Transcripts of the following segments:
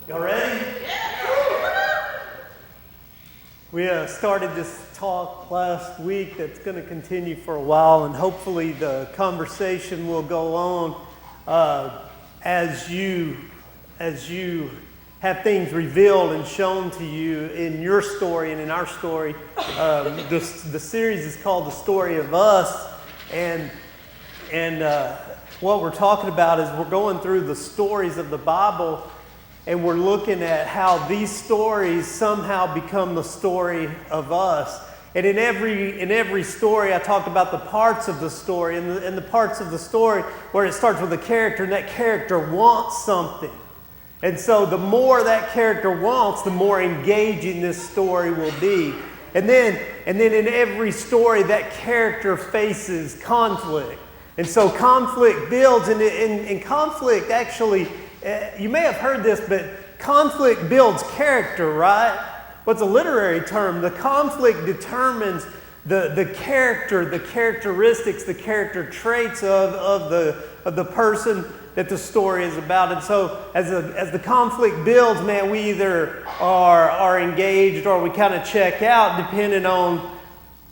Y'all ready? We started this talk last week that's going to continue for a while, and hopefully the conversation will go on as you have things revealed and shown to you in your story and in our story. The series is called The Story of Us, and what we're talking about is we're going through the stories of the Bible, and we're looking at how these stories somehow become the story of us. And in every story, I talk about the parts of the story, and the parts of the story where it starts with a character, and that character wants something. And so the more that character wants, the more engaging this story will be. And then in every story, that character faces conflict. And so conflict builds, and conflict actually, you may have heard this, but conflict builds character, right? What's a literary term? The conflict determines the character, the characteristics, the character traits of the person that the story is about. And so as the conflict builds, man, we either are engaged or we kind of check out depending on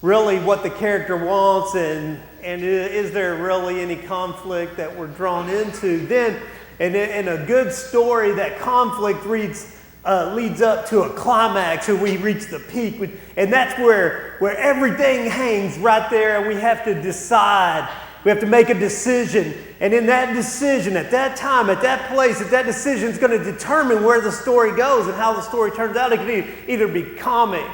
really what the character wants and is there really any conflict that we're drawn into. Then in a good story, that conflict leads up to a climax, and we reach the peak. And that's where everything hangs right there, and we have to decide. We have to make a decision. And in that decision, at that time, at that place, that decision is going to determine where the story goes and how the story turns out. It can either be comic,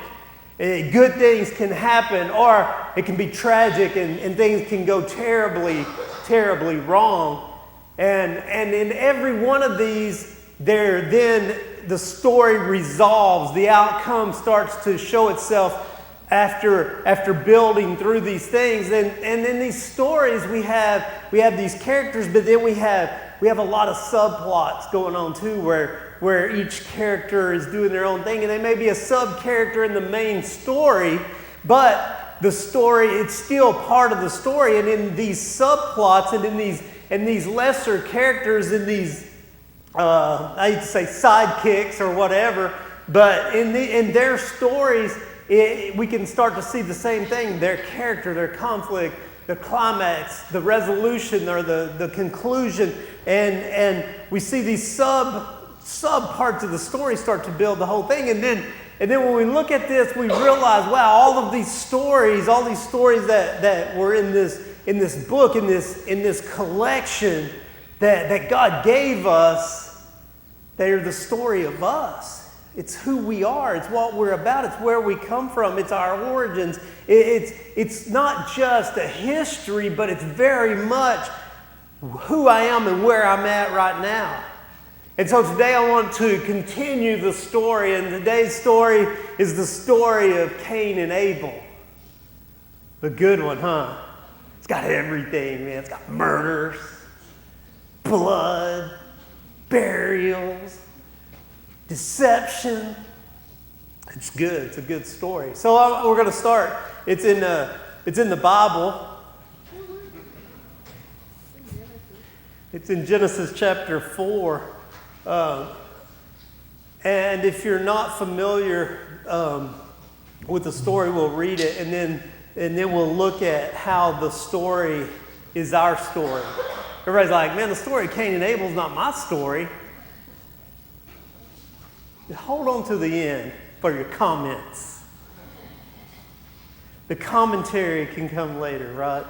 good things can happen, or it can be tragic and things can go terribly, terribly wrong. And in every one of these, then the story resolves. The outcome starts to show itself after building through these things. And in these stories, we have these characters, but then we have a lot of subplots going on too, where each character is doing their own thing, and they may be a sub-character in the main story, but the story, it's still part of the story. And in these subplots and in these lesser characters, in these I hate to say sidekicks or whatever, but in their stories, we can start to see the same thing: their character, their conflict, the climax, the resolution, or the conclusion, and we see these sub parts of the story start to build the whole thing. And then when we look at this, we realize, wow, all these stories that were in this book, in this collection that God gave us, they're the story of us. It's who we are. It's what we're about. It's where we come from. It's our origins. It's not just a history, but it's very much who I am and where I'm at right now. And so today I want to continue the story, and today's story is the story of Cain and Abel. The good one, huh? It's got everything, man. It's got murders, blood, burials, deception. It's good. It's a good story. So we're going to start. It's in the Bible. It's in Genesis chapter 4. And if you're not familiar with the story, we'll read it, and then we'll look at how the story is our story. Everybody's like, man, the story of Cain and Abel is not my story. Hold on to the end for your comments. The commentary can come later, right?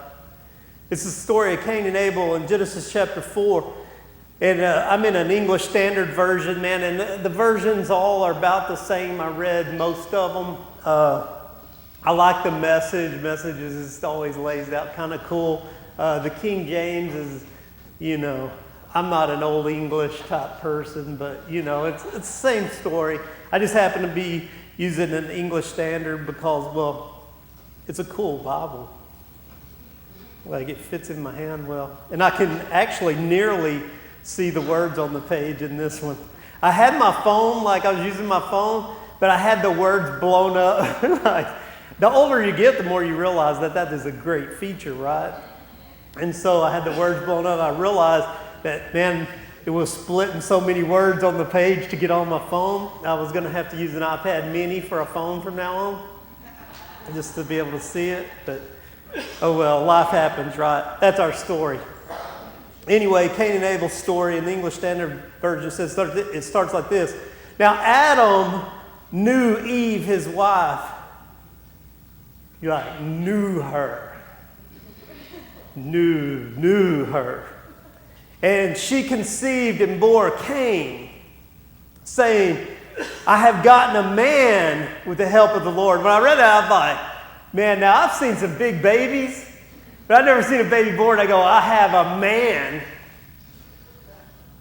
It's the story of Cain and Abel in Genesis chapter 4. And I'm in an English Standard Version, man, and the versions all are about the same. I read most of them. I like the Message. Message is always lays out kind of cool. The King James is, I'm not an old English type person, but, it's the same story. I just happen to be using an English Standard because, well, it's a cool Bible. Like, it fits in my hand well. And I can actually nearly see the words on the page in this one. I had my phone, I was using my phone, but I had the words blown up. The older you get, the more you realize that is a great feature, right? And so I had the words blown up. I realized that, man, it was splitting so many words on the page to get on my phone. I was going to have to use an iPad mini for a phone from now on, just to be able to see it. But, oh well, life happens, right? That's our story. Anyway, Cain and Abel's story in the English Standard Version says it starts like this. Now Adam knew Eve, his wife. You like knew her. Knew her. And she conceived and bore Cain, saying, I have gotten a man with the help of the Lord. When I read that, I was like, man, now I've seen some big babies, but I've never seen a baby born. I go, I have a man.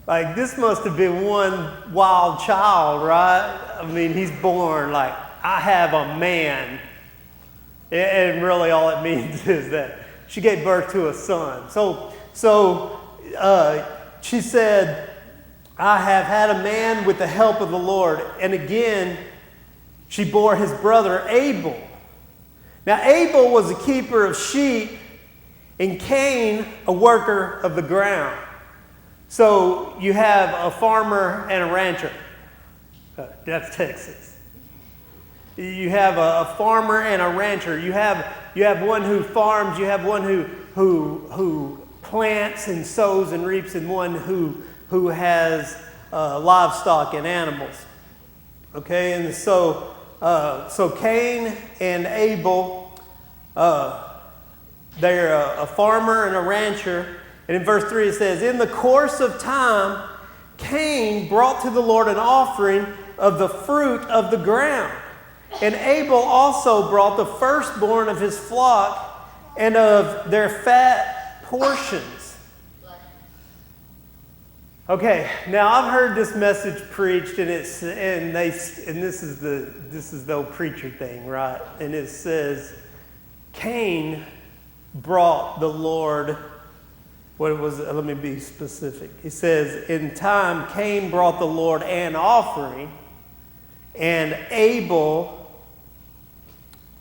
Like, this must have been one wild child, right? I mean, he's born like, I have a man. And really all it means is that she gave birth to a son. So she said, I have had a man with the help of the Lord. And again, she bore his brother Abel. Now, Abel was a keeper of sheep, and Cain a worker of the ground. So you have a farmer and a rancher. That's Texas. You have a farmer and a rancher. You have one who farms. You have one who plants and sows and reaps, and one who has livestock and animals. Okay, and so Cain and Abel, they're a farmer and a rancher. And in verse 3 it says, in the course of time, Cain brought to the Lord an offering of the fruit of the ground. And Abel also brought the firstborn of his flock and of their fat portions. Okay, now I've heard this message preached, and this is the old preacher thing, right? And it says, Cain brought the Lord. What was it? Let me be specific. He says, in time, Cain brought the Lord an offering, and Abel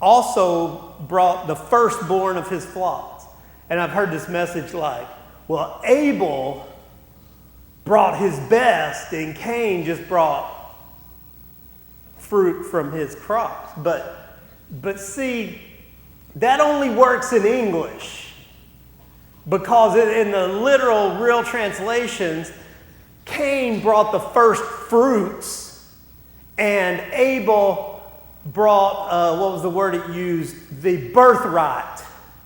also brought the firstborn of his flocks. And I've heard this message like, well, Abel brought his best, and Cain just brought fruit from his crops. But see, that only works in English. Because in the literal, real translations, Cain brought the first fruits, and Abel brought, what was the word it used? The birthright,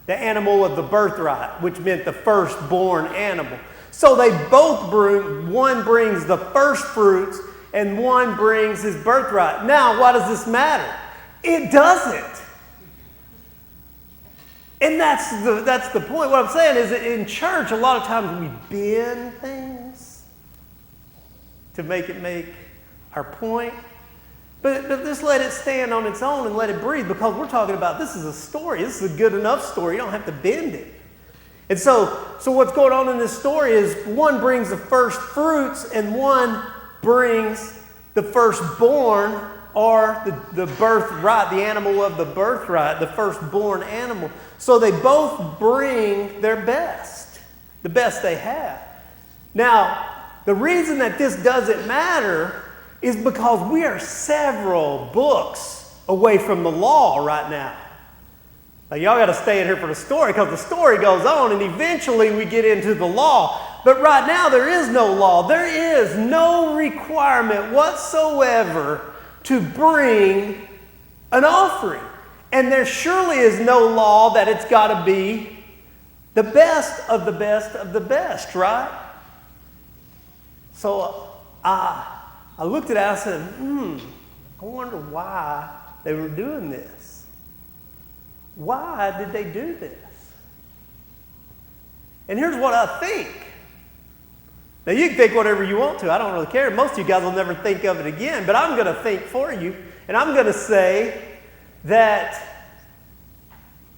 the animal of the birthright, which meant the firstborn animal. So they both bring, one brings the first fruits, and one brings his birthright. Now, why does this matter? It doesn't. And that's the point. What I'm saying is that in church, a lot of times we bend things to make our point. But just let it stand on its own and let it breathe, because we're talking about this is a story. This is a good enough story. You don't have to bend it. And so what's going on in this story is one brings the first fruits and one brings the firstborn, or the birthright, the animal of the birthright, the firstborn animal. So they both bring their best, the best they have. Now, the reason that this doesn't matter is because we are several books away from the law right now. Now, y'all got to stay in here for the story, because the story goes on and eventually we get into the law. But right now there is no law. There is no requirement whatsoever to bring an offering. And there surely is no law that it's got to be the best of the best of the best, right? So I looked at it and I said, I wonder why they were doing this. Why did they do this? And here's what I think. Now, you can think whatever you want to. I don't really care. Most of you guys will never think of it again. But I'm going to think for you. And I'm going to say that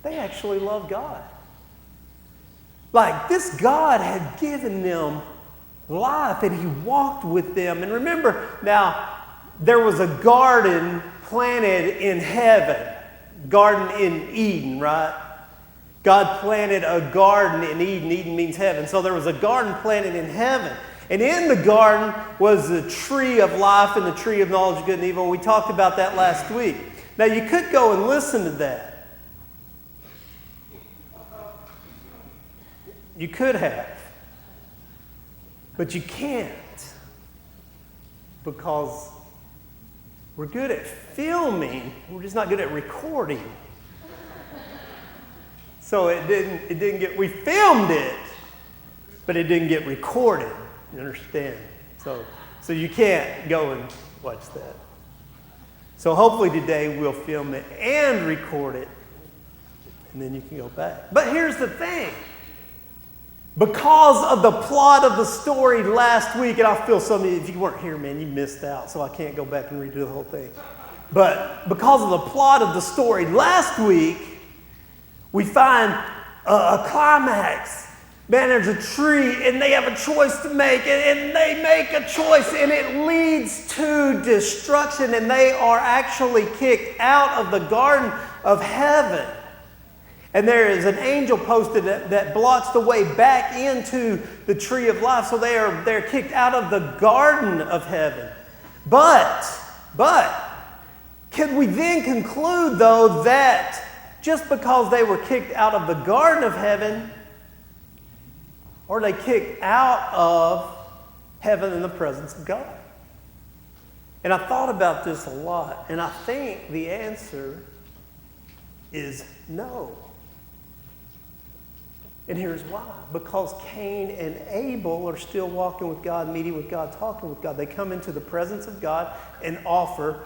they actually love God. Like, this God had given them life, and He walked with them. And remember, now, there was a garden planted in heaven. Garden in Eden, right? God planted a garden in Eden. Eden means heaven. So there was a garden planted in heaven. And in the garden was the tree of life and the tree of knowledge of good and evil. We talked about that last week. Now you could go and listen to that. You could have. But you can't. Because we're good at filming, we're just not good at recording. So it didn't get, we filmed it, but it didn't get recorded. You understand? So you can't go and watch that. So hopefully today we'll film it and record it, and then you can go back. But here's the thing. Because of the plot of the story last week, and I feel some of you, if you weren't here, man, you missed out, so I can't go back and redo the whole thing. But because of the plot of the story last week, we find a climax. Man, there's a tree, and they have a choice to make, and they make a choice, and it leads to destruction, and they are actually kicked out of the Garden of Heaven. And there is an angel posted that blocks the way back into the tree of life. So they're kicked out of the Garden of Heaven. But, can we then conclude, though, that just because they were kicked out of the Garden of Heaven, or they kicked out of heaven in the presence of God? And I thought about this a lot, and I think the answer is no. And here's why. Because Cain and Abel are still walking with God, meeting with God, talking with God. They come into the presence of God and offer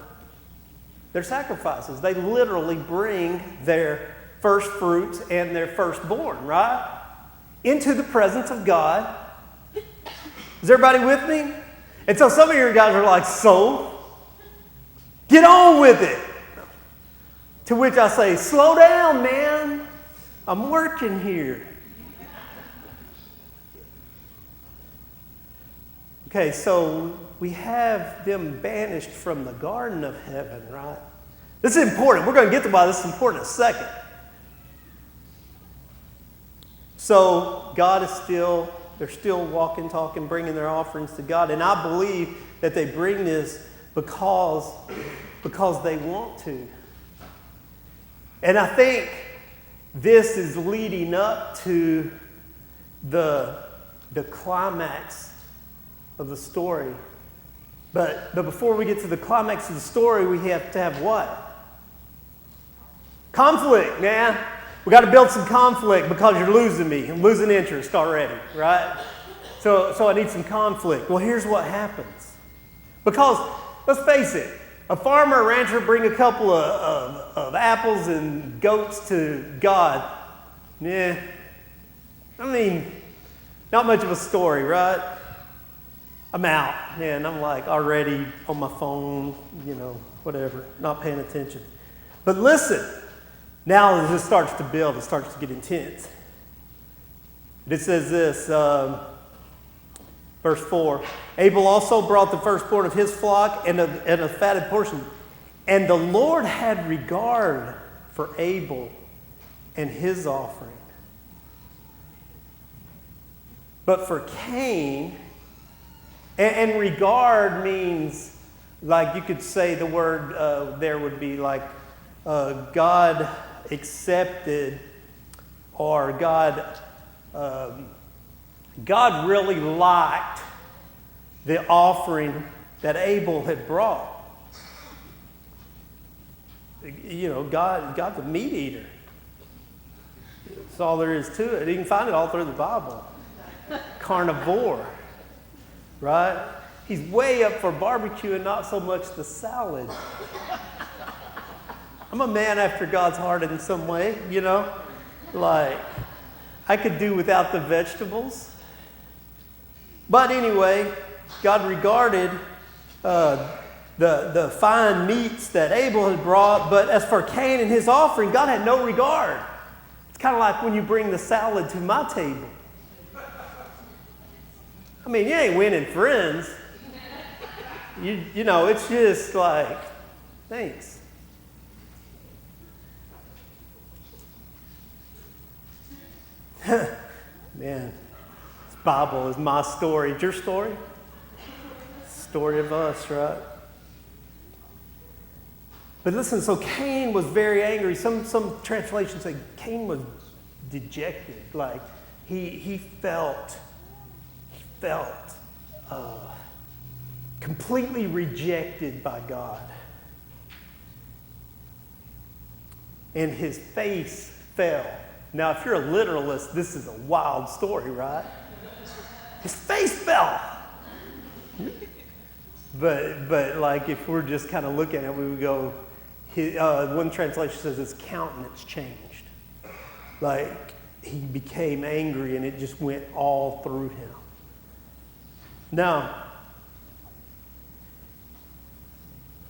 their sacrifices. They literally bring their first fruits and their firstborn, right? Into the presence of God. Is everybody with me? And so some of you guys are like, so? Get on with it. To which I say, slow down, man. I'm working here. Okay, so we have them banished from the Garden of Heaven, right? This is important. We're going to get to why this is important in a second. So God is they're still walking, talking, bringing their offerings to God. And I believe that they bring this because they want to. And I think this is leading up to the climax of the story. But before we get to the climax of the story, we have to have what? Conflict, man. We got to build some conflict because you're losing me. I'm losing interest already, right? So I need some conflict. Well, here's what happens. Because, let's face it, a farmer or rancher bring a couple of apples and goats to God. Yeah. I mean, not much of a story, right? I'm out, man. I'm like already on my phone, whatever, not paying attention. But listen, now as it starts to build, it starts to get intense. It says this, verse 4, Abel also brought the firstborn of his flock and a fatted portion. And the Lord had regard for Abel and his offering. But for Cain, and regard means, like you could say the word there would be like God accepted, or God really liked the offering that Abel had brought. God's a meat eater. That's all there is to it. You can find it all through the Bible. Carnivore. Right? He's way up for barbecue and not so much the salad. I'm a man after God's heart in some way, Like, I could do without the vegetables. But anyway, God regarded the fine meats that Abel had brought. But as for Cain and his offering, God had no regard. It's kind of like when you bring the salad to my table. I mean, you ain't winning friends. It's just like, thanks. Man, it's Bible is my story. It's your story? Story of us, right? But listen, so Cain was very angry. Some translations say Cain was dejected. Like he felt completely rejected by God. And his face fell. Now, if you're a literalist, this is a wild story, right? His face fell. But like if we're just kind of looking at it, we would go, one translation says his countenance changed. Like he became angry and it just went all through him. Now,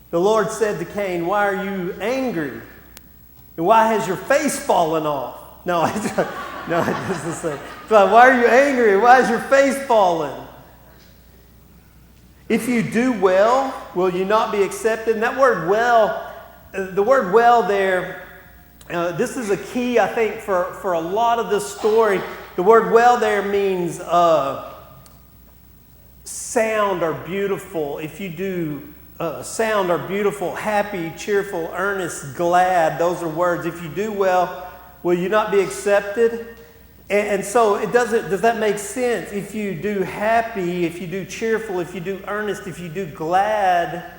the Lord said to Cain, "Why are you angry? And why has your face fallen off?" No, no, it doesn't say. But why are you angry? Why is your face fallen? If you do well, will you not be accepted? And that word well, the word well there, this is a key, I think, for a lot of this story. The word well there means sound or beautiful. If you do sound or beautiful, happy, cheerful, earnest, glad, those are words. If you do well, will you not be accepted? And so does that make sense? If you do happy, if you do cheerful, if you do earnest, if you do glad,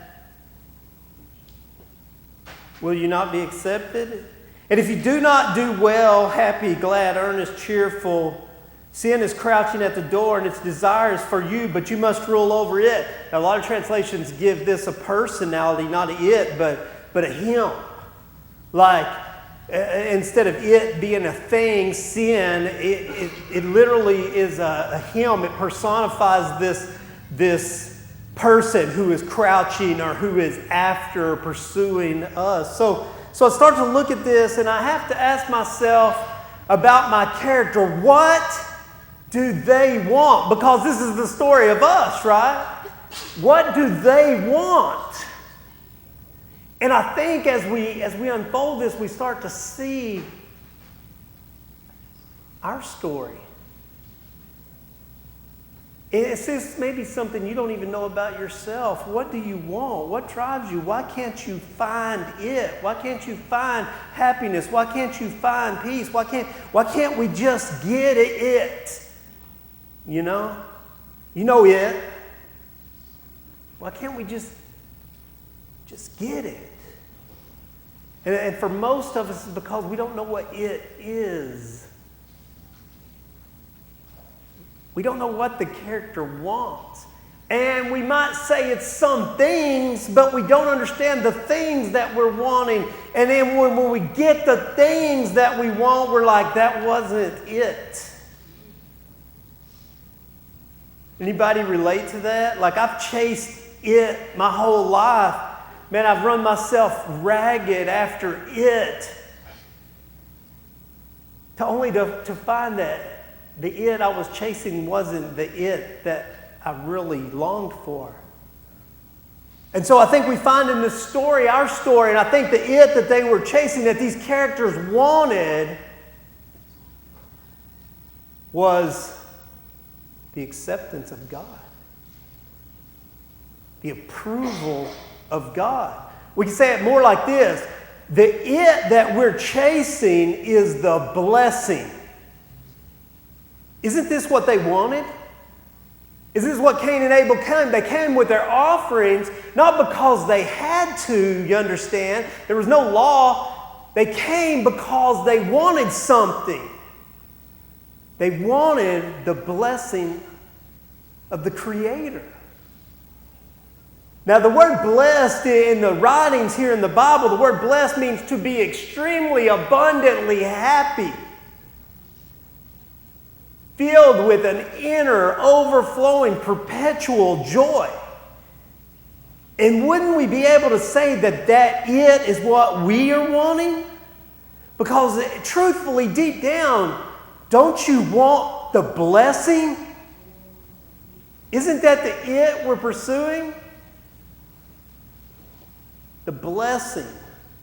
will you not be accepted? And if you do not do well, happy, glad, earnest, cheerful, sin is crouching at the door and its desire is for you, but you must rule over it. Now, a lot of translations give this a personality, not a it, but a him. Like, instead of it being a thing, sin, it literally is a him. It personifies this person who is crouching or who is after pursuing us. So I start to look at this and I have to ask myself about my character. What do they want? Because this is the story of us, right? What do they want? And I think as we unfold this, we start to see our story. It's just maybe something you don't even know about yourself. What do you want? What drives you? Why can't you find it? Why can't you find happiness? Why can't you find peace? Why can't we just get it? You know it. Why can't we just get it? And for most of us, it's because we don't know what it is. We don't know what the character wants. And we might say it's some things, but we don't understand the things that we're wanting. And then when we get the things that we want, we're like, that wasn't it. Anybody relate to that? Like, I've chased it my whole life. Man, I've run myself ragged after it. Only to find that the it I was chasing wasn't the it that I really longed for. And so I think we find in this story, our story, and I think the it that they were chasing, that these characters wanted, was the acceptance of God. The approval of God. We can say it more like this. The it that we're chasing is the blessing. Isn't this what they wanted? Isn't this what Cain and Abel came? They came with their offerings, not because they had to, you understand. There was no law. They came because they wanted something. They wanted the blessing of the Creator. Now, the word blessed in the writings here in the Bible, the word blessed means to be extremely abundantly happy. Filled with an inner, overflowing, perpetual joy. And wouldn't we be able to say that it is what we are wanting? Because truthfully, deep down, don't you want the blessing? Isn't that the it we're pursuing? The blessing,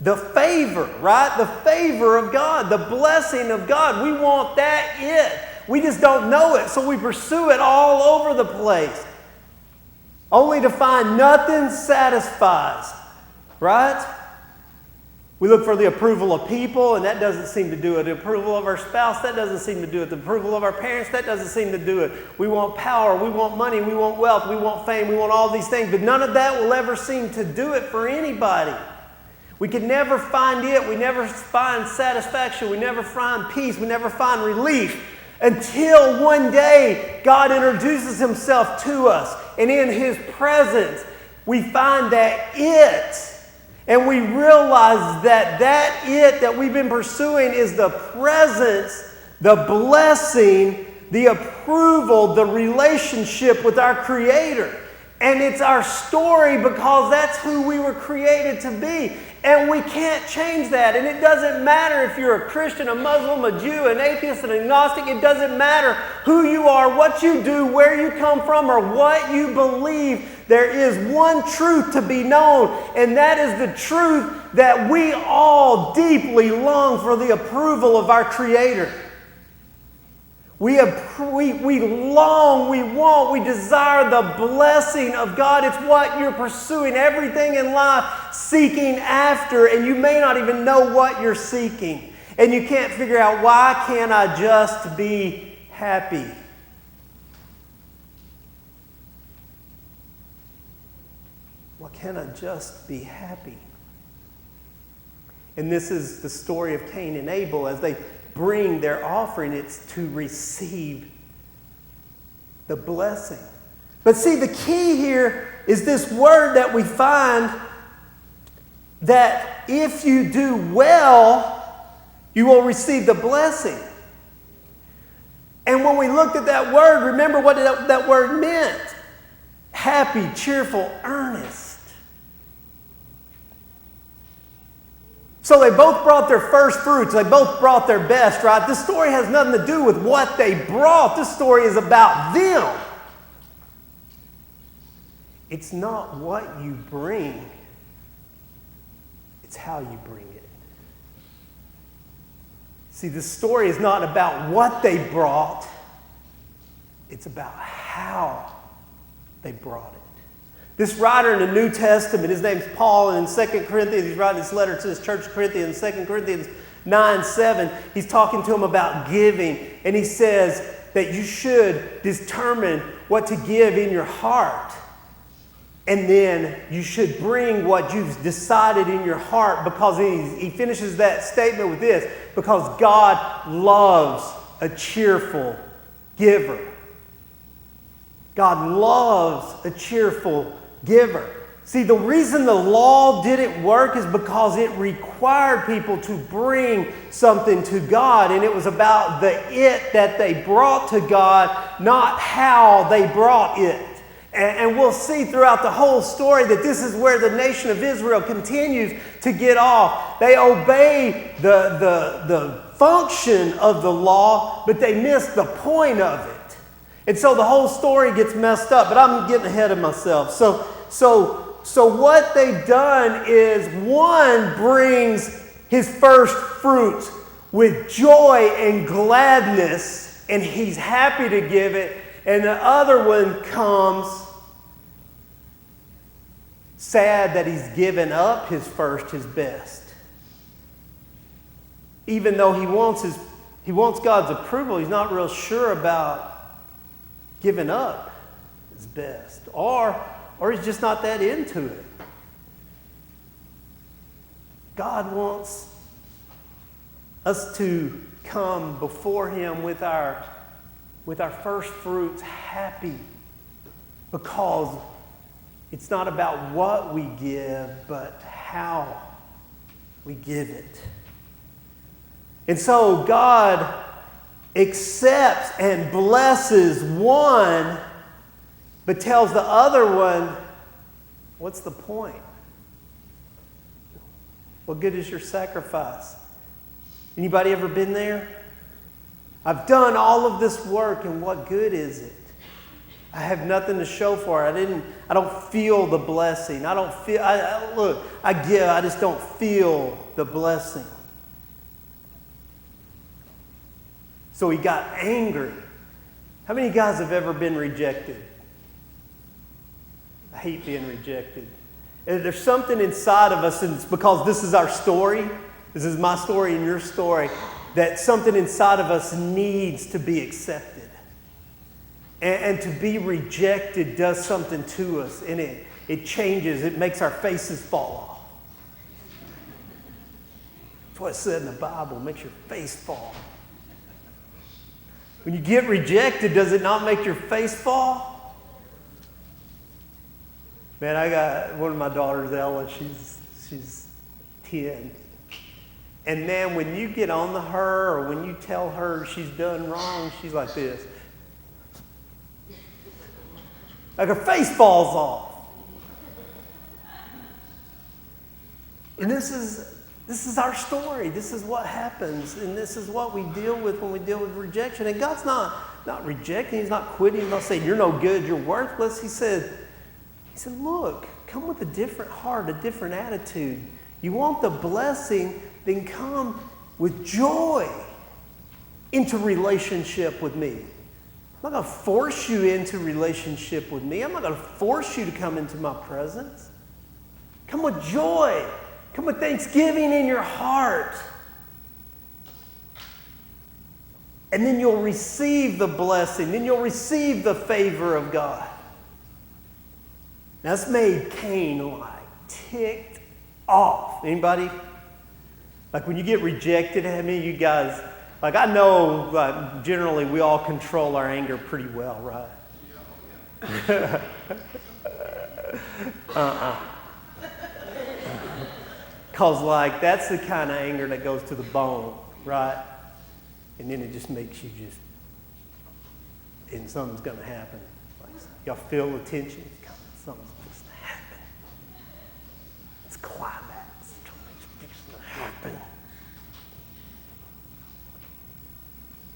the favor, right? The favor of God, the blessing of God. We want that it. We just don't know it, so we pursue it all over the place, only to find nothing satisfies, right? We look for the approval of people, and that doesn't seem to do it. The approval of our spouse, that doesn't seem to do it. The approval of our parents, that doesn't seem to do it. We want power, we want money, we want wealth, we want fame, we want all these things, but none of that will ever seem to do it for anybody. We can never find it. We never find satisfaction. We never find peace. We never find relief until one day God introduces Himself to us, and in His presence we find that it. And we realize that it that we've been pursuing is the presence, the blessing, the approval, the relationship with our Creator. And it's our story because that's who we were created to be. And we can't change that. And it doesn't matter if you're a Christian, a Muslim, a Jew, an atheist, an agnostic. It doesn't matter who you are, what you do, where you come from, or what you believe. There is one truth to be known, and that is the truth that we all deeply long for the approval of our Creator. We long, we want, we desire the blessing of God. It's what you're pursuing, everything in life seeking after, and you may not even know what you're seeking. And you can't figure out, why can't I just be happy? Why can't I just be happy? And this is the story of Cain and Abel. As they bring their offering, it's to receive the blessing. But see, the key here is this word that we find, that if you do well, you will receive the blessing. And when we looked at that word, remember what that word meant. Happy, cheerful, earnest. So they both brought their first fruits. They both brought their best, right? This story has nothing to do with what they brought. This story is about them. It's not what you bring. It's how you bring it. See, this story is not about what they brought. It's about how they brought it. This writer in the New Testament, his name's Paul, and in 2 Corinthians, he's writing this letter to his church of Corinthians, 2 Corinthians 9:7, he's talking to him about giving, and he says that you should determine what to give in your heart, and then you should bring what you've decided in your heart, because he finishes that statement with this, because God loves a cheerful giver. God loves a cheerful giver. See, the reason the law didn't work is because it required people to bring something to God, and it was about the it that they brought to God, not how they brought it. And we'll see throughout the whole story that this is where the nation of Israel continues to get off. They obey the function of the law, but they miss the point of it. And so the whole story gets messed up, but I'm getting ahead of myself. So what they've done is, one brings his first fruits with joy and gladness, and he's happy to give it, and the other one comes sad that he's given up his first, his best. Even though he wants God's approval, he's not real sure about giving up his best, or he's just not that into it. God wants us to come before Him with our first fruits happy, because it's not about what we give, but how we give it. And so God accepts and blesses one, but tells the other one, what's the point? What good is your sacrifice? Anybody ever been there? I've done all of this work, and what good is it? I have nothing to show for it. I don't feel the blessing. I give, I just don't feel the blessing. So he got angry. How many guys have ever been rejected? I hate being rejected. And there's something inside of us, and it's because this is our story. This is my story and your story, that something inside of us needs to be accepted. And to be rejected does something to us, and it changes. It makes our faces fall off. That's what it said in the Bible, it makes your face fall. When you get rejected, does it not make your face fall? Man, I got one of my daughters, Ella, she's 10. And man, when you get on to her or when you tell her she's done wrong, she's like this. Like her face falls off. And this is our story. This is what happens. And this is what we deal with when we deal with rejection. And God's not rejecting. He's not quitting. He's not saying, you're no good, you're worthless. He said, look, come with a different heart, a different attitude. You want the blessing, then come with joy into relationship with me. I'm not going to force you into relationship with me. I'm not going to force you to come into my presence. Come with joy. Come with thanksgiving in your heart. And then you'll receive the blessing. Then you'll receive the favor of God. That's made Cain like ticked off. Anybody? Like when you get rejected, I mean, you guys, like I know generally we all control our anger pretty well, right? Because like that's the kind of anger that goes to the bone, right? And then it just makes you just, and something's going to happen. Like, y'all feel the tension? Something's fixing to happen. It's climax. Something's fixing to happen.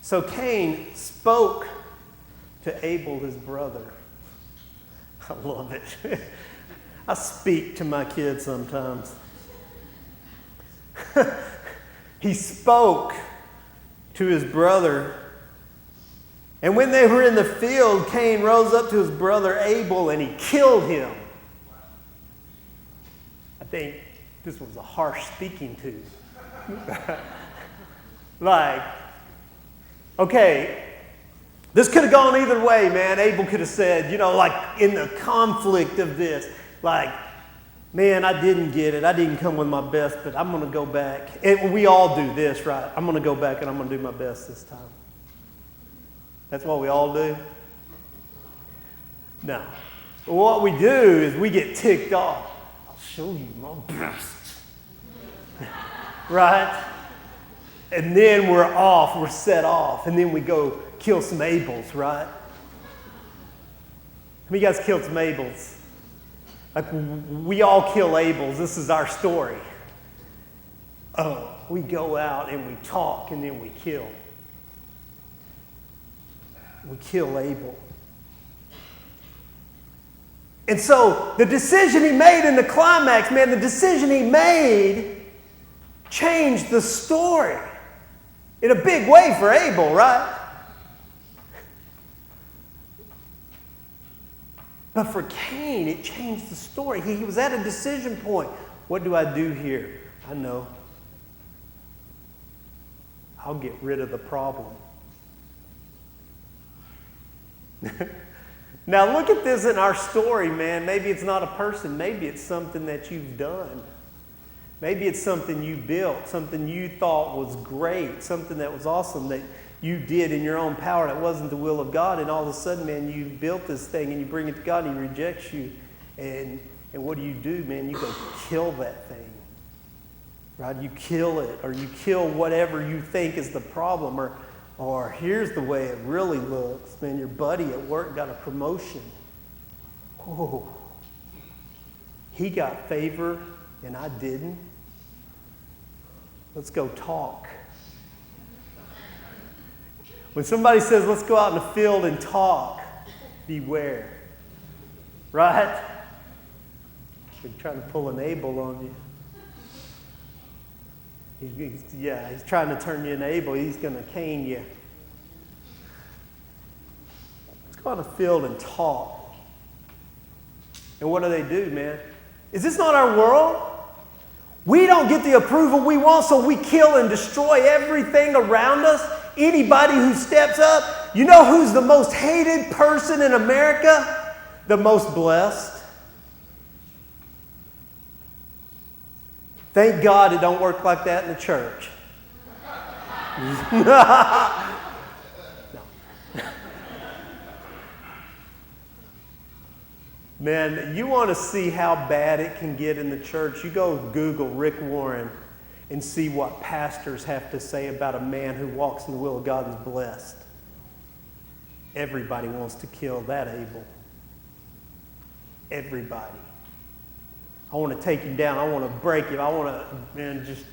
So Cain spoke to Abel, his brother. I love it. I speak to my kids sometimes. He spoke to his brother. And when they were in the field, Cain rose up to his brother Abel and he killed him. I think this was a harsh speaking to. Like, okay, this could have gone either way, man. Abel could have said, like in the conflict of this, like, man, I didn't get it. I didn't come with my best, but I'm going to go back. And we all do this, right? I'm going to go back and I'm going to do my best this time. That's what we all do? No. What we do is we get ticked off. I'll show you my best. Right? And then we're off. We're set off. And then we go kill some Abels, right? How many of you guys killed some Abels? Like, we all kill Abels. This is our story. Oh, we go out and we talk and then we kill. We kill Abel. And so the decision he made in the climax, man, the decision he made changed the story in a big way for Abel, right? But for Cain, it changed the story. He was at a decision point. What do I do here? I know. I'll get rid of the problem. Now look at this in our story, man. Maybe it's not a person. Maybe it's something that you've done. Maybe it's something you built, something you thought was great, something that was awesome that you did in your own power that wasn't the will of God. And all of a sudden, man, you built this thing and you bring it to God and He rejects you. And what do, man? You go kill that thing. Right? You kill it, or you kill whatever you think is the problem, or here's the way it really looks. Man, your buddy at work got a promotion. Oh, he got favor and I didn't. Let's go talk. When somebody says, let's go out in the field and talk, beware. Right? They're trying to pull an Abel on you. He's trying to turn you into Abel. He's going to Cain you. Go on the field and talk. And what do, man? Is this not our world? We don't get the approval we want, so we kill and destroy everything around us. Anybody who steps up, you know who's the most hated person in America? The most blessed. Thank God it don't work like that in the church. No. Man, you want to see how bad it can get in the church? You go Google Rick Warren and see what pastors have to say about a man who walks in the will of God and is blessed. Everybody wants to kill that Abel. Everybody. I want to take him down. I want to break him. I want to, man, just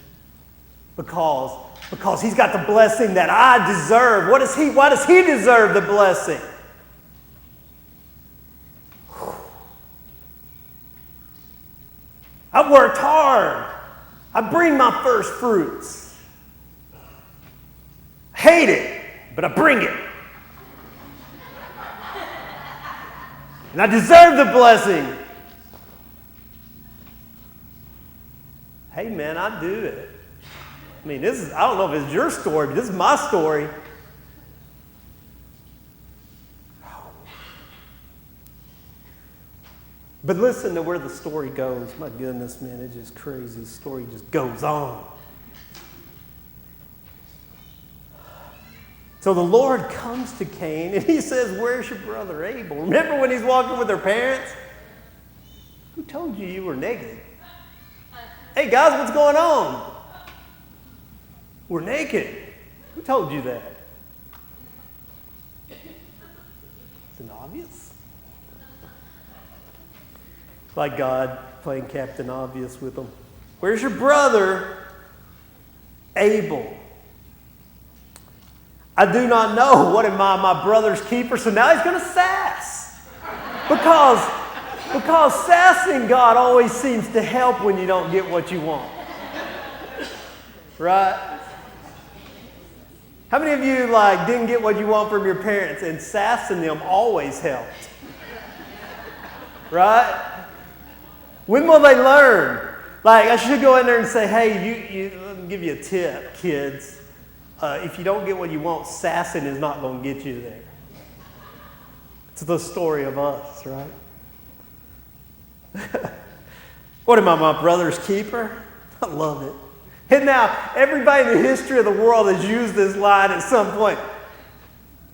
because he's got the blessing that I deserve. Why does he deserve the blessing? I've worked hard. I bring my first fruits. I hate it, but I bring it. And I deserve the blessing. Hey man, I do it. I mean, I don't know if it's your story, but this is my story. But listen to where the story goes. My goodness, man, it's just crazy. The story just goes on. So the Lord comes to Cain and he says, "Where's your brother Abel?" Remember when he's walking with their parents? Who told you you were naked? Hey guys, what's going on? We're naked. Who told you that? Isn't it obvious? Like God playing Captain Obvious with them. Where's your brother Abel? I do not know. What am I, my brother's keeper? So now he's going to sass. Because sassing God always seems to help when you don't get what you want. Right? How many of you didn't get what you want from your parents and sassing them always helped? Right? When will they learn? I should go in there and say, "Hey, let me give you a tip, kids. If you don't get what you want, sassing is not going to get you there." It's the story of us, right? What am I, my brother's keeper? I love it. And now, everybody in the history of the world has used this line at some point.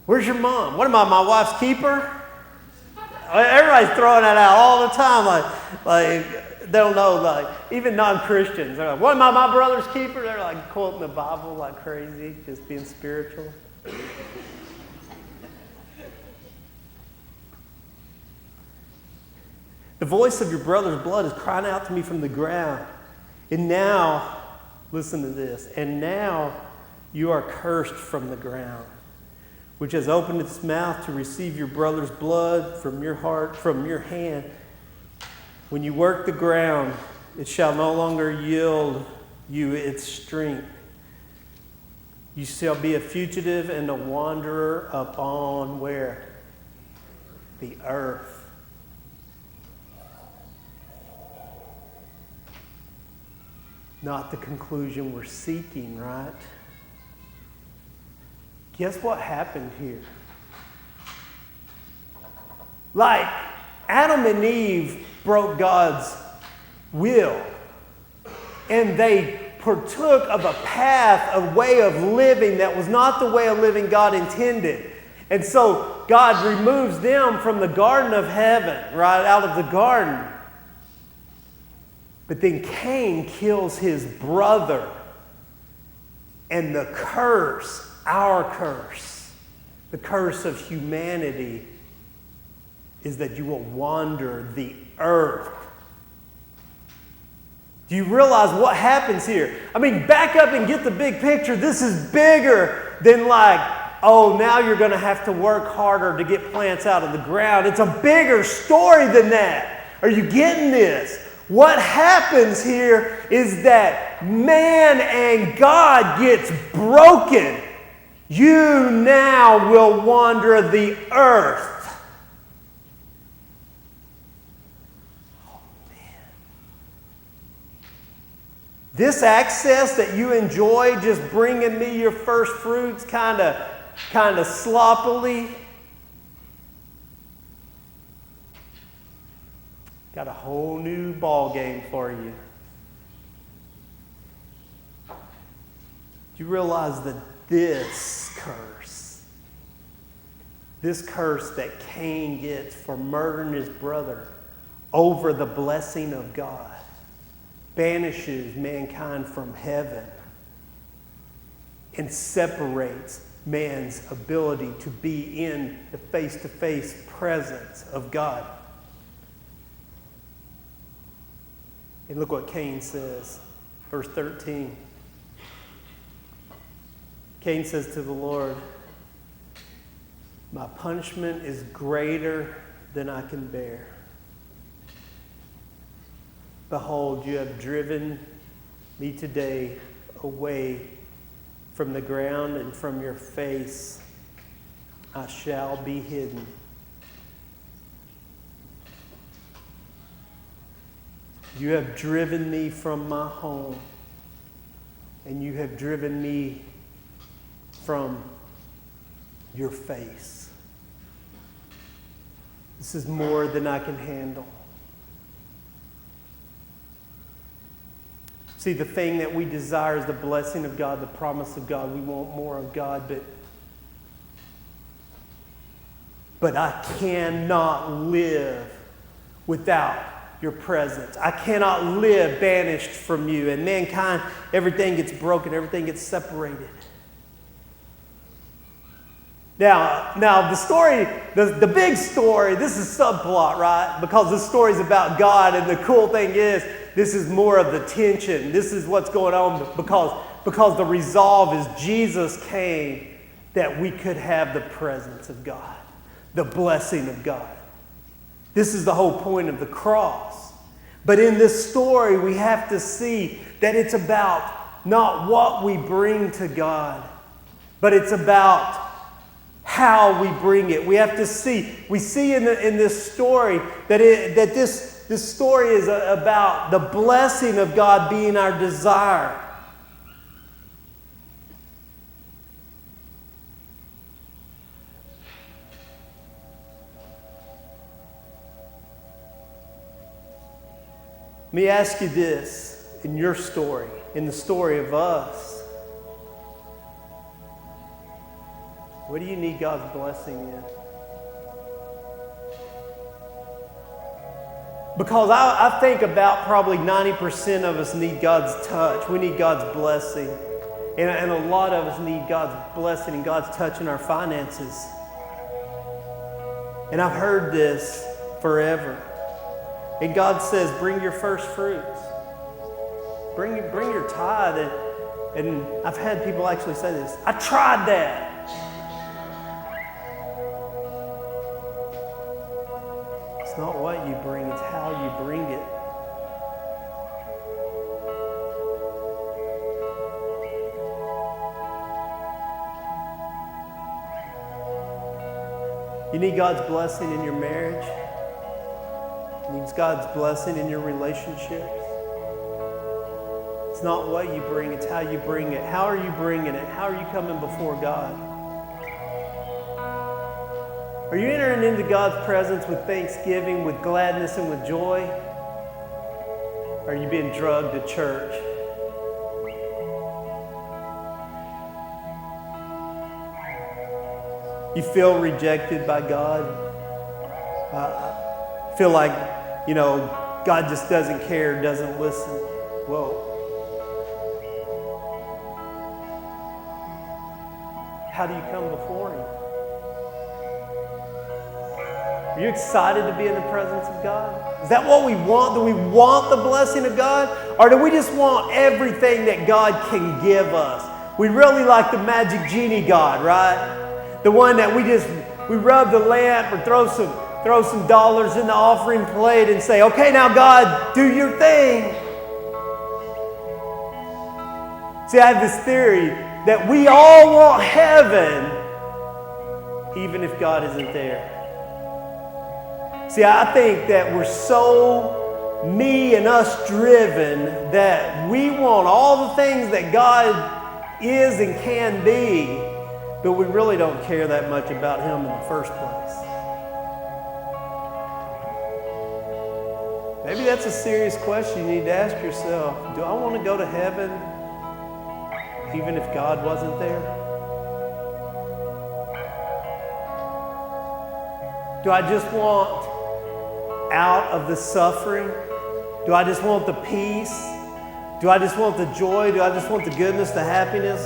Where's your mom? What am I, my wife's keeper? Everybody's throwing that out all the time. They don't know, even non-Christians. They're like, "What am I, my brother's keeper?" They're quoting the Bible like crazy, just being spiritual. The voice of your brother's blood is crying out to me from the ground. And now, listen to this, and now you are cursed from the ground, which has opened its mouth to receive your brother's blood from your heart, from your hand. When you work the ground, it shall no longer yield you its strength. You shall be a fugitive and a wanderer upon where? The earth. Not the conclusion we're seeking, right? Guess what happened here? Adam and Eve broke God's will, and they partook of a path, a way of living that was not the way of living God intended. And so God removes them from the Garden of Heaven, right out of the garden. But then Cain kills his brother. And the curse, our curse, the curse of humanity, is that you will wander the earth. Do you realize what happens here? I mean, back up and get the big picture. This is bigger than now you're going to have to work harder to get plants out of the ground. It's a bigger story than that. Are you getting this? What happens here is that man and God gets broken. You now will wander the earth. This access that you enjoy, just bringing me your first fruits kind of sloppily, got a whole new ball game for you. Do you realize that this curse that Cain gets for murdering his brother over the blessing of God, banishes mankind from heaven and separates man's ability to be in the face-to-face presence of God? And look what Cain says, verse 13. Cain says to the Lord, "My punishment is greater than I can bear. Behold, you have driven me today away from the ground, and from your face I shall be hidden." You have driven me from my home, and you have driven me from your face. This is more than I can handle. See, the thing that we desire is the blessing of God, the promise of God. We want more of God, but I cannot live without your presence. I cannot live banished from you. And mankind, everything gets broken, everything gets separated. Now the story, the big story, this is subplot, right? Because the story is about God, and the cool thing is, this is more of the tension. This is what's going on because the resolve is Jesus came that we could have the presence of God, the blessing of God. This is the whole point of the cross. But in this story, we have to see that it's about not what we bring to God, but it's about how we bring it. We have to see. We see in this story that this story is about the blessing of God being our desire. Let me ask you this, in your story, in the story of us. What do you need God's blessing in? Because I think about probably 90% of us need God's touch. We need God's blessing. And a lot of us need God's blessing and God's touch in our finances. And I've heard this forever. And God says, bring your first fruits. Bring your tithe. And I've had people actually say this. I tried that. It's not what you bring, it's how you bring it. You need God's blessing in your marriage. You need God's blessing in your relationships. It's not what you bring, it's how you bring it. How are you bringing it? How are you coming before God? Are you entering into God's presence with thanksgiving, with gladness, and with joy? Or are you being drugged to church? You feel rejected by God? Feel like, God just doesn't care, doesn't listen? Whoa. How do you come before Him? Are you excited to be in the presence of God? Is that what we want? Do we want the blessing of God? Or do we just want everything that God can give us? We really like the magic genie God, right? The one that we rub the lamp or throw some dollars in the offering plate and say, okay, now God, do your thing. See, I have this theory that we all want heaven even if God isn't there. See, I think that we're so me and us driven that we want all the things that God is and can be, but we really don't care that much about Him in the first place. Maybe that's a serious question you need to ask yourself. Do I want to go to heaven even if God wasn't there? Do I just want out of the suffering? Do I just want the peace? Do I just want the joy? Do I just want the goodness, the happiness?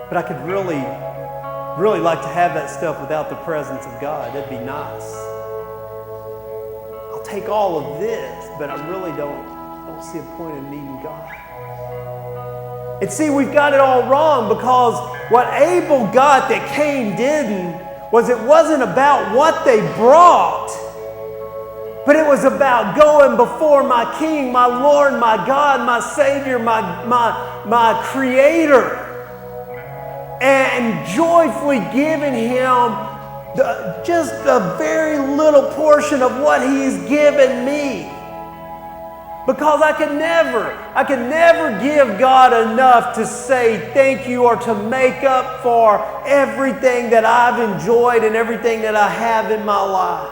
But I could really like to have that stuff without the presence of God. That'd be nice. I'll take all of this, but I really don't see a point in needing God. And see, we've got it all wrong, because what Abel got that Cain didn't was it wasn't about what they brought, but it was about going before my King, my Lord, my God, my Savior, my Creator, and joyfully giving Him just a very little portion of what He's given me. Because I can never give God enough to say thank you or to make up for everything that I've enjoyed and everything that I have in my life.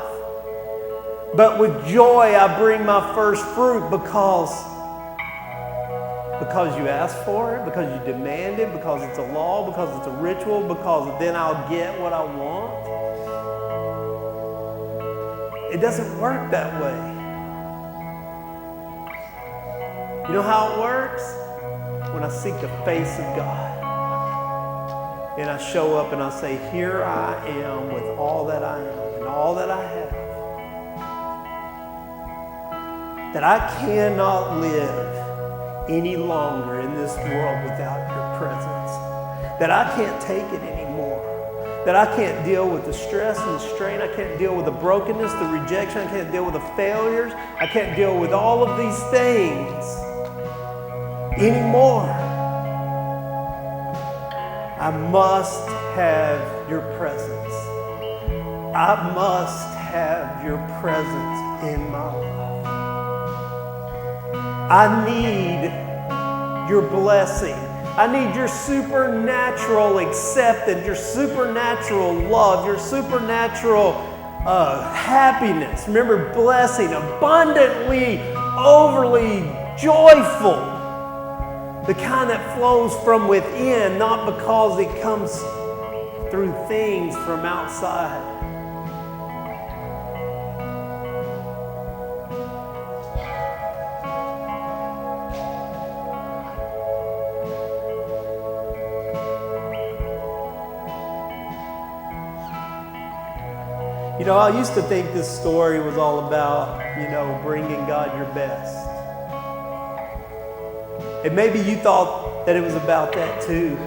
But with joy I bring my first fruit because you asked for it, because you demand it, because it's a law, because it's a ritual, because then I'll get what I want. It doesn't work that way. You know how it works? When I seek the face of God. And I show up and I say, here I am with all that I am and all that I have. That I cannot live any longer in this world without your presence. That I can't take it anymore. That I can't deal with the stress and the strain. I can't deal with the brokenness, the rejection. I can't deal with the failures. I can't deal with all of these things anymore. I must have your presence. I must have your presence in my life. I need your blessing. I need your supernatural acceptance, your supernatural love, your supernatural happiness. Remember, blessing, abundantly, overly joyful. The kind that flows from within, not because it comes through things from outside. You know, I used to think this story was all about, bringing God your best. And maybe you thought that it was about that too.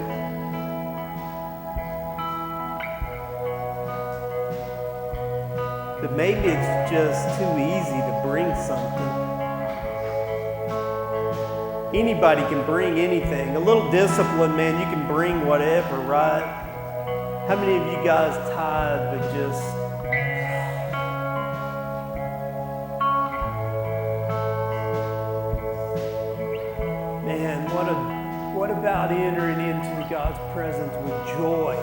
But maybe it's just too easy to bring something. Anybody can bring anything. A little discipline, man, you can bring whatever, right? How many of you guys tithe but just... Man, what about entering into God's presence with joy?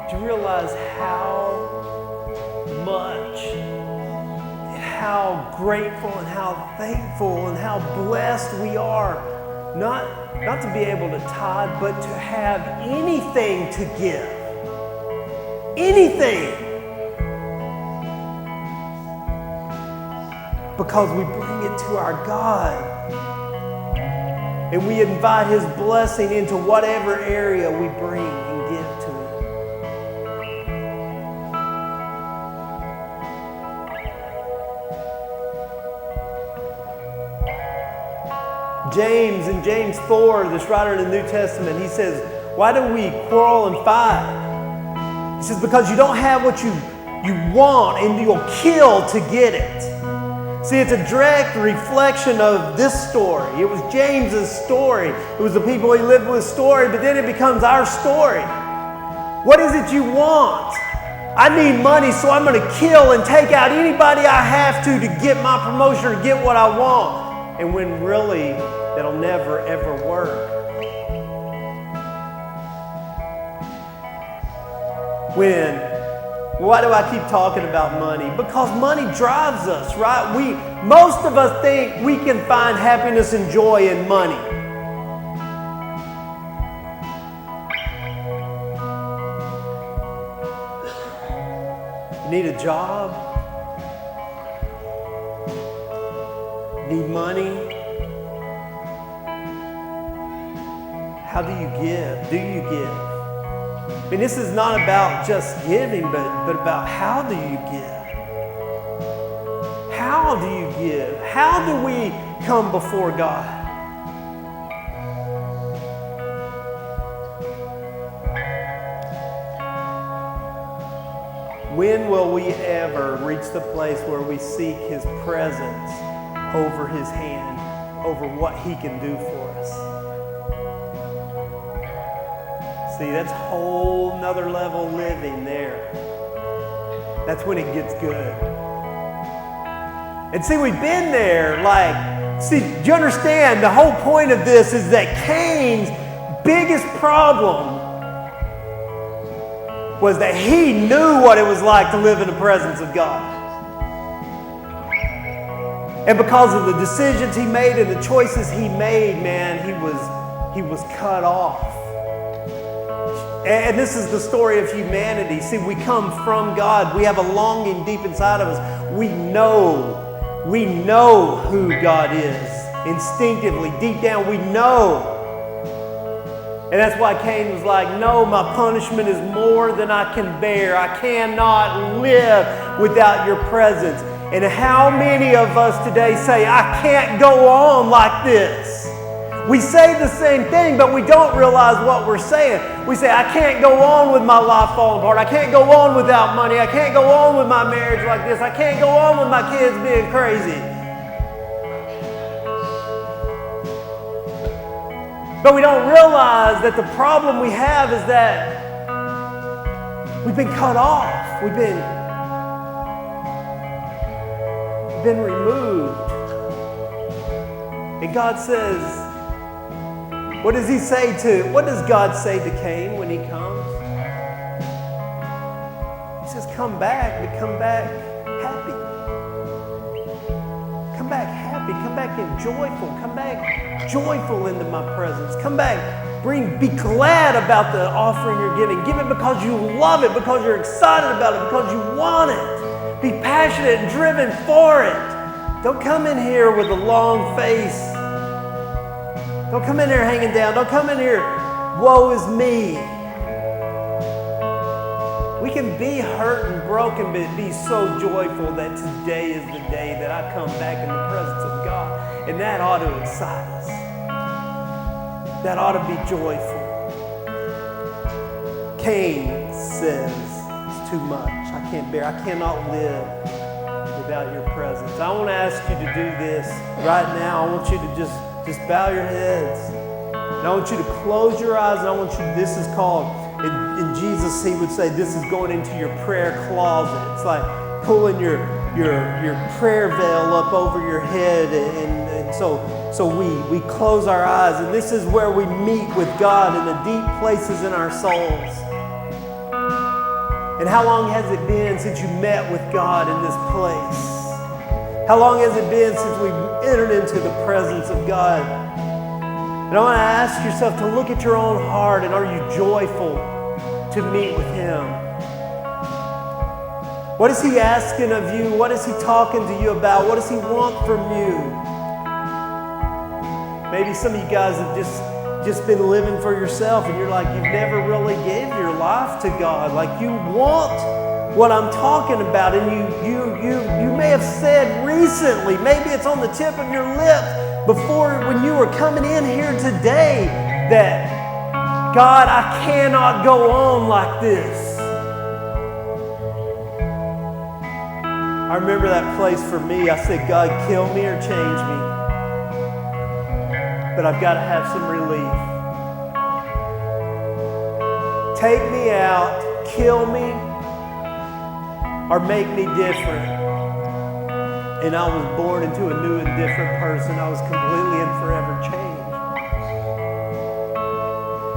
Do you realize how much, how grateful and how thankful and how blessed we are, not to be able to tithe, but to have anything to give. Anything. Because we bring it to our God. And we invite His blessing into whatever area we bring and give to Him. James, in James 4, this writer in the New Testament, he says, why do we quarrel and fight? He says, because you don't have what you want and you'll kill to get it. See, it's a direct reflection of this story. It was James's story. It was the people he lived with story, but then it becomes our story. What is it you want? I need money, so I'm going to kill and take out anybody I have to get my promotion or get what I want. And when really, that'll never, ever work. Why do I keep talking about money? Because money drives us, right? Most of us think we can find happiness and joy in money. You need a job? Need money? How do you give? Do you give? I mean, this is not about just giving, but about how do you give? How do you give? How do we come before God? When will we ever reach the place where we seek His presence over His hand, over what He can do for us? See, that's a whole nother level living there. That's when it gets good. And see, we've been there, do you understand? The whole point of this is that Cain's biggest problem was that he knew what it was like to live in the presence of God. And because of the decisions he made and the choices he made, man, he was cut off. And this is the story of humanity. See, we come from God. We have a longing deep inside of us. We know who God is. Instinctively, deep down, we know. And that's why Cain was like, no, my punishment is more than I can bear. I cannot live without your presence. And how many of us today say, I can't go on like this? We say the same thing, but we don't realize what we're saying. We say, I can't go on with my life falling apart. I can't go on without money. I can't go on with my marriage like this. I can't go on with my kids being crazy. But we don't realize that the problem we have is that we've been cut off. We've been removed. And God says, what does God say to Cain when he comes? He says, come back, but come back happy. Come back happy. Come back and joyful. Come back joyful into my presence. Come back. Be glad about the offering you're giving. Give it because you love it, because you're excited about it, because you want it. Be passionate and driven for it. Don't come in here with a long face. Don't come in here hanging down. Don't come in here, woe is me. We can be hurt and broken, but be so joyful that today is the day that I come back in the presence of God. And that ought to excite us. That ought to be joyful. Cain says, it's too much. I can't bear. I cannot live without your presence. I want to ask you to do this right now. I want you to just bow your heads. And I want you to close your eyes. And I want you, this is called, in Jesus, he would say, this is going into your prayer closet. It's like pulling your prayer veil up over your head. And so we close our eyes. And this is where we meet with God in the deep places in our souls. And how long has it been since you met with God in this place? How long has it been since we entered into the presence of God? And I want to ask yourself to look at your own heart, and are you joyful to meet with Him? What is He asking of you? What is He talking to you about? What does He want from you? Maybe some of you guys have just been living for yourself, and you're like, you've never really gave your life to God. Like you want what I'm talking about, and you may have said recently, maybe it's on the tip of your lips before when you were coming in here today, that God, I cannot go on like this. I remember that place for me. I said, God, kill me or change me, but I've got to have some relief. Take me out, kill me, or make me different. And I was born into a new and different person. I was completely and forever changed.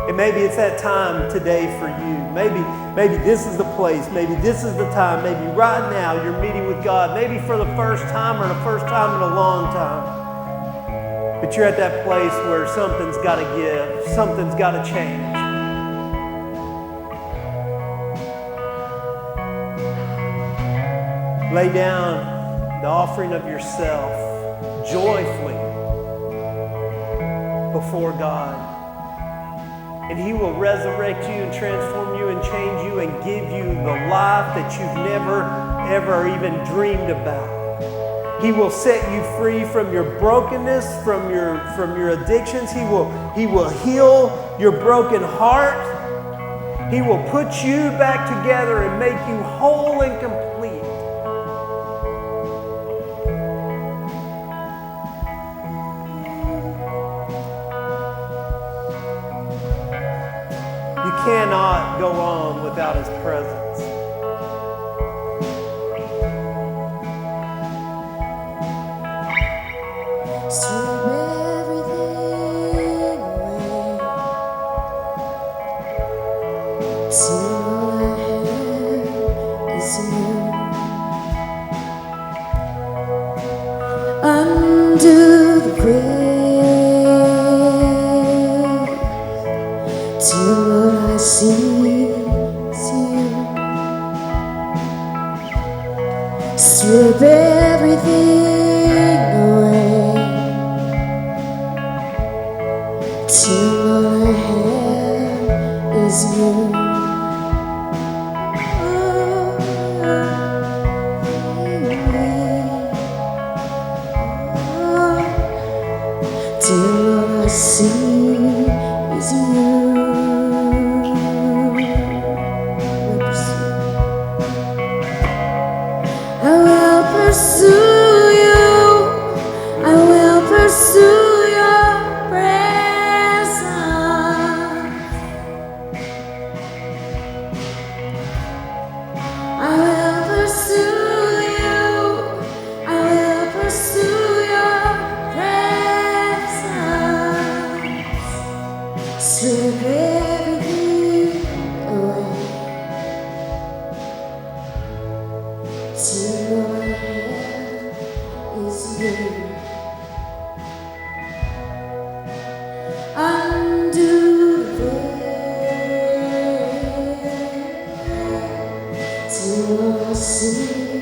And maybe it's that time today for you. Maybe this is the place. Maybe this is the time. Maybe right now you're meeting with God. Maybe for the first time or the first time in a long time. But you're at that place where something's got to give. Something's got to change. Lay down the offering of yourself joyfully before God. And He will resurrect you and transform you and change you and give you the life that you've never, ever even dreamed about. He will set you free from your brokenness, from your addictions. He will heal your broken heart. He will put you back together and make you whole and complete. You cannot go on without His presence. Strip everything away till all I have is you. Undo the veil till all I see is you. Strip everything away till all I have is you. Till all I see is you. I will pursue you. I will pursue your presence. I will pursue you. I will pursue your presence. Strip everything away till all I have is you. Undo the veil till all I see